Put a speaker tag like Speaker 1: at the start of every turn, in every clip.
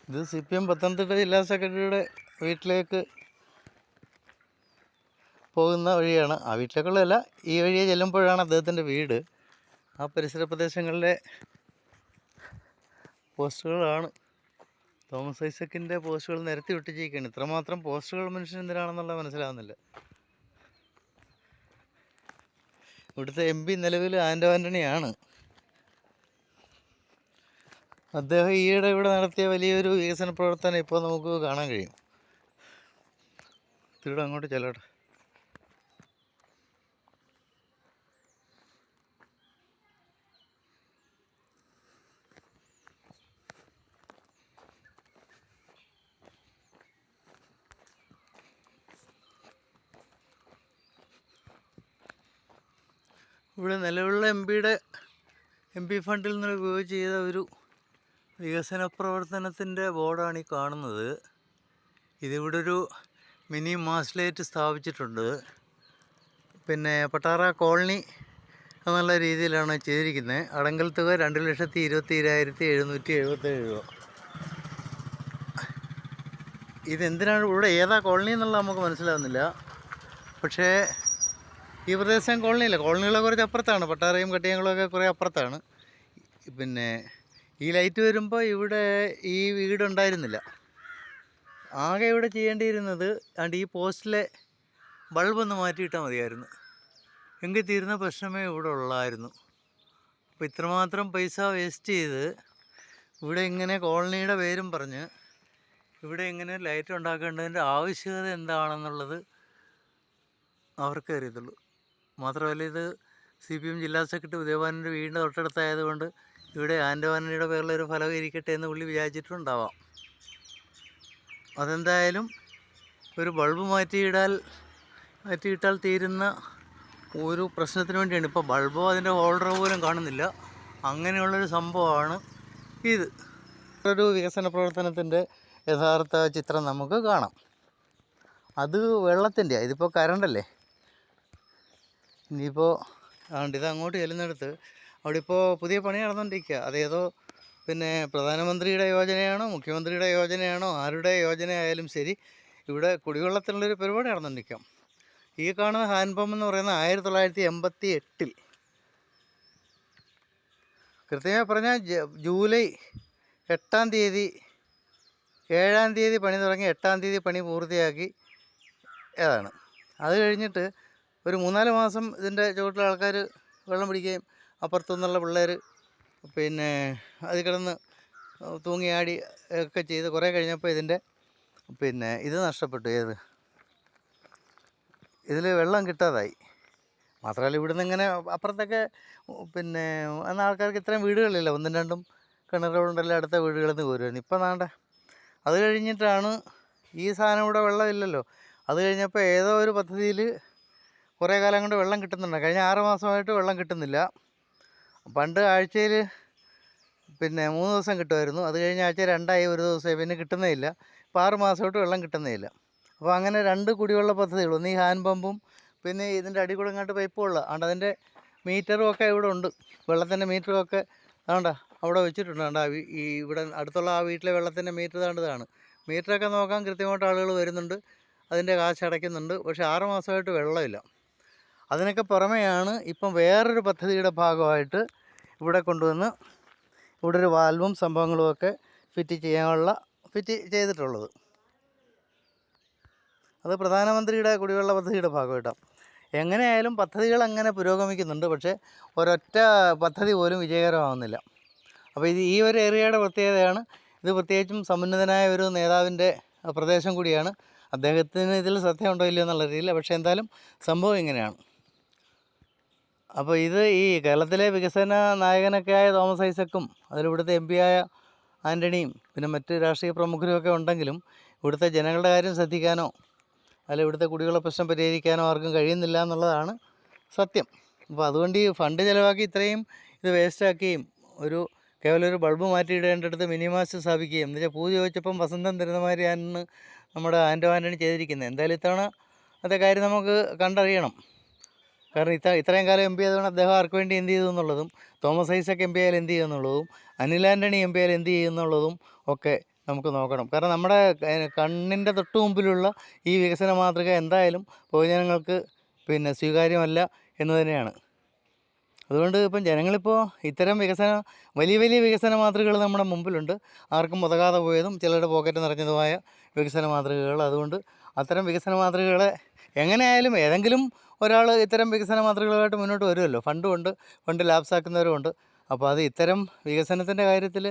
Speaker 1: ഇത് CPM പത്തനംതിട്ട ജില്ലാ സെക്രട്ടറിയുടെ വീട്ടിലേക്ക് പോകുന്ന വഴിയാണ്. ആ വീട്ടിലേക്കുള്ളതല്ല, ഈ വഴിയെ ചെല്ലുമ്പോഴാണ് അദ്ദേഹത്തിൻ്റെ വീട്. ആ പരിസര പ്രദേശങ്ങളിലെ പോസ്റ്റുകളാണ്. തോമസ് ഐസക്കിൻ്റെ പോസ്റ്റുകൾ നിരത്തി ഒട്ടിച്ചിരിക്കുകയാണ്. ഇത്രമാത്രം പോസ്റ്റുകൾ മനുഷ്യൻ എന്തിനാണെന്നുള്ളത് മനസ്സിലാവുന്നില്ല. ഇവിടുത്തെ MP നിലവിൽ ആൻ്റോ ആൻ്റണിയാണ്. അദ്ദേഹം ഈയിടെ ഇവിടെ നടത്തിയ വലിയൊരു വികസന പ്രവർത്തനം ഇപ്പോൾ നമുക്ക് കാണാൻ കഴിയും. ഇവിടെ അങ്ങോട്ട് ചെല്ലട്ടെ. ഇവിടെ നിലവിലുള്ള MP ഫണ്ടിൽ നിന്ന് ഉപയോഗിച്ച് ചെയ്ത ഒരു വികസന പ്രവർത്തനത്തിൻ്റെ ബോർഡാണ് ഈ കാണുന്നത്. ഇതിവിടെ ഒരു മിനി മാസ്ലേറ്റ് സ്ഥാപിച്ചിട്ടുണ്ട്. പിന്നെ പട്ടാറ കോളനി എന്നുള്ള രീതിയിലാണ് ചെയ്തിരിക്കുന്നത്. അടങ്കൽ തുക 2,22,777 രൂപ. ഇതെന്തിനാണ് ഇവിടെ ഏതാ കോളനി എന്നുള്ളത് നമുക്ക് മനസ്സിലാവുന്നില്ല. പക്ഷേ ഈ പ്രദേശം കോളനിയില്ല, കോളനികളൊക്കെ കുറച്ച് അപ്പുറത്താണ്. പട്ടാറയും കട്ടിയങ്ങളൊക്കെ കുറേ അപ്പുറത്താണ്. പിന്നെ ഈ ലൈറ്റ് വരുമ്പോൾ ഇവിടെ ഈ വീടുണ്ടായിരുന്നില്ല. ആകെ ഇവിടെ ചെയ്യേണ്ടിയിരുന്നത് ഈ പോസ്റ്റിലെ ബൾബൊന്ന് മാറ്റിയിട്ടാൽ മതിയായിരുന്നു. എങ്കിൽ തീരുന്ന പ്രശ്നമേ ഇവിടെ ഉള്ളായിരുന്നു. അപ്പോൾ ഇത്രമാത്രം പൈസ വേസ്റ്റ് ചെയ്ത് ഇവിടെ ഇങ്ങനെ കോളനിയുടെ പേരും പറഞ്ഞ് ഇവിടെ ഇങ്ങനെ ലൈറ്റ് ഉണ്ടാക്കേണ്ടതിൻ്റെ ആവശ്യകത എന്താണെന്നുള്ളത് അവർക്ക് അറിയത്തുള്ളൂ. മാത്രമല്ല, ഇത് CPM ജില്ലാ സെക്രട്ടറി ഉദയഭാനൻ്റെ വീടിൻ്റെ തൊട്ടടുത്തായതുകൊണ്ട് ഇവിടെ ആൻ്റോ ആൻ്റണിയുടെ പേരിലൊരു ഫലകം ഇരിക്കട്ടെ എന്ന് പുള്ളി വിചാരിച്ചിട്ടുണ്ടാവാം. അതെന്തായാലും ഒരു ബൾബ് മാറ്റിയിട്ടാൽ തീരുന്ന ഒരു പ്രശ്നത്തിന് വേണ്ടിയാണ്. ഇപ്പോൾ ബൾബോ അതിൻ്റെ ഹോൾഡറോ പോലും കാണുന്നില്ല. അങ്ങനെയുള്ളൊരു സംഭവമാണ് ഇത്. ഒരു വികസന പ്രവർത്തനത്തിൻ്റെ യഥാർത്ഥ ചിത്രം നമുക്ക് കാണാം. അത് വെള്ളത്തിൻ്റെ, ഇതിപ്പോൾ കരണ്ടല്ലേ. ഇനിയിപ്പോൾ ഇത് അങ്ങോട്ട് ചെല്ലുന്നിടത്ത് അവിടെ ഇപ്പോൾ പുതിയ പണി നടന്നുകൊണ്ടിരിക്കുക. അതേതോ പിന്നെ പ്രധാനമന്ത്രിയുടെ യോജനയാണോ മുഖ്യമന്ത്രിയുടെ യോജനയാണോ ആരുടെ യോജന ആയാലും ശരി, ഇവിടെ കുടിവെള്ളത്തിനുള്ളൊരു പരിപാടി നടന്നുകൊണ്ടിരിക്കാം. ഈ കാണുന്ന ഹാൻഡ് പമ്പ് എന്ന് പറയുന്നത് 1988 കൃത്യമായി പറഞ്ഞാൽ ജൂലൈ 7-ാം തീയതി പണി തുടങ്ങി 8-ാം തീയതി പണി പൂർത്തിയാക്കി ഏതാണ്. അത് കഴിഞ്ഞിട്ട് ഒരു 3-4 മാസം ഇതിൻ്റെ ചുവട്ടിൽ ആൾക്കാർ വെള്ളം പിടിക്കുകയും അപ്പുറത്തു നിന്നുള്ള പിള്ളേർ പിന്നെ അതിൽ കിടന്ന് തൂങ്ങിയാടി ഒക്കെ ചെയ്ത് കുറേ കഴിഞ്ഞപ്പോൾ ഇത് നഷ്ടപ്പെട്ടു. ഇതിൽ വെള്ളം കിട്ടാതായി. മാത്രമല്ല, ഇവിടുന്ന് ഇങ്ങനെ അപ്പുറത്തൊക്കെ അന്ന് ആൾക്കാർക്ക് ഇത്രയും വീടുകളില്ല, 1-2 കിണറുകളുണ്ടല്ലോ അടുത്ത വീടുകളിൽ നിന്ന് പോരുമായിരുന്നു. ഇപ്പം നാണ്ട അത് കഴിഞ്ഞിട്ടാണ് ഈ സാധനം. ഇവിടെ വെള്ളമില്ലല്ലോ. അത് കഴിഞ്ഞപ്പോൾ ഏതോ ഒരു പദ്ധതിയിൽ കുറേ കാലം കൊണ്ട് വെള്ളം കിട്ടുന്നുണ്ട്. കഴിഞ്ഞ 6 മാസമായിട്ട് വെള്ളം കിട്ടുന്നില്ല. പണ്ട് ആഴ്ചയിൽ 3 ദിവസം കിട്ടുമായിരുന്നു. അത് കഴിഞ്ഞ ആഴ്ച 2-ആയി, 1 ദിവസമായി, പിന്നെ കിട്ടുന്നേ ഇല്ല. ഇപ്പോൾ 6 മാസമായിട്ട് വെള്ളം കിട്ടുന്നേ ഇല്ല. അപ്പോൾ അങ്ങനെ 2 കുടിവെള്ള പദ്ധതികൾ, ഒന്ന് ഈ ഹാൻഡ് പമ്പും പിന്നെ ഇതിൻ്റെ അടികൂടെ ഇങ്ങോട്ട് പൈപ്പുള്ള അതുകൊണ്ട് അതിൻ്റെ മീറ്ററും ഒക്കെ ഇവിടെ ഉണ്ട്. വെള്ളത്തിൻ്റെ മീറ്ററും ഒക്കെ അതുകൊണ്ട് അവിടെ വെച്ചിട്ടുണ്ട്. ഈ ഇവിടെ അടുത്തുള്ള ആ വീട്ടിലെ വെള്ളത്തിൻ്റെ മീറ്റർ ഇതാണ്. മീറ്ററൊക്കെ നോക്കാൻ കൃത്യമായിട്ട് ആളുകൾ വരുന്നുണ്ട്, അതിൻ്റെ കാശ് അടയ്ക്കുന്നുണ്ട്. പക്ഷേ 6 മാസമായിട്ട് വെള്ളമില്ല. അതിനൊക്കെ പുറമെയാണ് ഇപ്പം വേറൊരു പദ്ധതിയുടെ ഭാഗമായിട്ട് ഇവിടെ കൊണ്ടുവന്ന് ഇവിടെ ഒരു വാൽവും സംഭവങ്ങളുമൊക്കെ ഫിറ്റ് ചെയ്തിട്ടുള്ളത്. അത് പ്രധാനമന്ത്രിയുടെ കുടിവെള്ള പദ്ധതിയുടെ ഭാഗമായിട്ടാണ്. എങ്ങനെയായാലും പദ്ധതികൾ അങ്ങനെ പുരോഗമിക്കുന്നുണ്ട്. പക്ഷേ ഒരൊറ്റ പദ്ധതി പോലും വിജയകരമാവുന്നില്ല. അപ്പോൾ ഈ ഒരു ഏരിയയുടെ പ്രത്യേകതയാണ്. ഇത് പ്രത്യേകിച്ചും സമുന്നതനായ ഒരു നേതാവിൻ്റെ പ്രദേശം കൂടിയാണ്. അദ്ദേഹത്തിന് ഇതിൽ ശ്രദ്ധയുണ്ടോ ഇല്ലയോ എന്നുള്ള രീതിയിൽ. പക്ഷേ എന്തായാലും സംഭവം ഇങ്ങനെയാണ്. അപ്പോൾ ഈ കേരളത്തിലെ വികസന നായകനൊക്കെ ആയ തോമസ് ഐസക്കും അതിലിവിടുത്തെ MP ആയ ആൻ്റണിയും പിന്നെ മറ്റ് രാഷ്ട്രീയ പ്രമുഖരുമൊക്കെ ഉണ്ടെങ്കിലും ഇവിടുത്തെ ജനങ്ങളുടെ കാര്യം ശ്രദ്ധിക്കാനോ ഇവിടുത്തെ കുടിവെള്ള പ്രശ്നം പരിഹരിക്കാനോ ആർക്കും കഴിയുന്നില്ല എന്നുള്ളതാണ് സത്യം. അപ്പോൾ അതുകൊണ്ട് ഈ ഫണ്ട് ചിലവാക്കി ഇത്രയും ഇത് വേസ്റ്റാക്കുകയും കേവലം ഒരു ബൾബ് മാറ്റിയിടേണ്ടടുത്ത് മിനിമാസ്റ്റ് സ്ഥാപിക്കുകയും എന്നുവെച്ചാൽ പൂജ ചോദിച്ചപ്പം വസന്തം തരുന്ന മാതിരിയാണ് നമ്മുടെ ആൻ്റോ ആൻ്റണി ചെയ്തിരിക്കുന്നത്. എന്തായാലും ഇത്തവണ അതേ കാര്യം നമുക്ക് കണ്ടറിയണം. കാരണം ഇത്രയും കാലം MP ആയതുകൊണ്ട് അദ്ദേഹം ആർക്ക് വേണ്ടി എന്ത് ചെയ്തു എന്നുള്ളതും തോമസ് ഐസക് MP ആയാലും എന്ത് ചെയ്യുമെന്നുള്ളതും അനിൽ ആൻ്റണി MP ആയാലും എന്ത് ചെയ്യുമെന്നുള്ളതും ഒക്കെ നമുക്ക് നോക്കണം. കാരണം നമ്മുടെ കണ്ണിൻ്റെ തൊട്ട് മുമ്പിലുള്ള ഈ വികസന മാതൃക എന്തായാലും പൊതുജനങ്ങൾക്ക് പിന്നെ സ്വീകാര്യമല്ല എന്ന് തന്നെയാണ്. അതുകൊണ്ട് ഇപ്പം ജനങ്ങളിപ്പോൾ ഇത്തരം വലിയ വലിയ വികസന മാതൃകകൾ നമ്മുടെ മുമ്പിലുണ്ട്. ആർക്കും ഉതകാതെ പോയതും ചിലരുടെ പോക്കറ്റ് നിറഞ്ഞതുമായ വികസന മാതൃകകൾ. അതുകൊണ്ട് അത്തരം വികസന മാതൃകകളെ എങ്ങനെയായാലും ഏതെങ്കിലും ഒരാൾ ഇത്തരം വികസന മാതൃകകളുമായിട്ട് മുന്നോട്ട് വരുമല്ലോ. ഫണ്ട് ലാപ്സാക്കുന്നവരുമുണ്ട്. അപ്പോൾ അത് ഇത്തരം വികസനത്തിൻ്റെ കാര്യത്തിൽ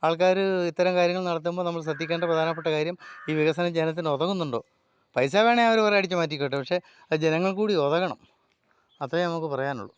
Speaker 1: ആൾക്കാർ ഇത്തരം കാര്യങ്ങൾ നടത്തുമ്പോൾ നമ്മൾ ശ്രദ്ധിക്കേണ്ട പ്രധാനപ്പെട്ട കാര്യം, ഈ വികസനം ജനത്തിന് ഉതകുന്നുണ്ടോ? പൈസ വേണേൽ അവർ കുറേ അടിച്ച് മാറ്റിക്കോട്ടെ, പക്ഷേ അത് ജനങ്ങൾ കൂടി ഉതകണം. അത്രേ നമുക്ക് പറയാനുള്ളൂ.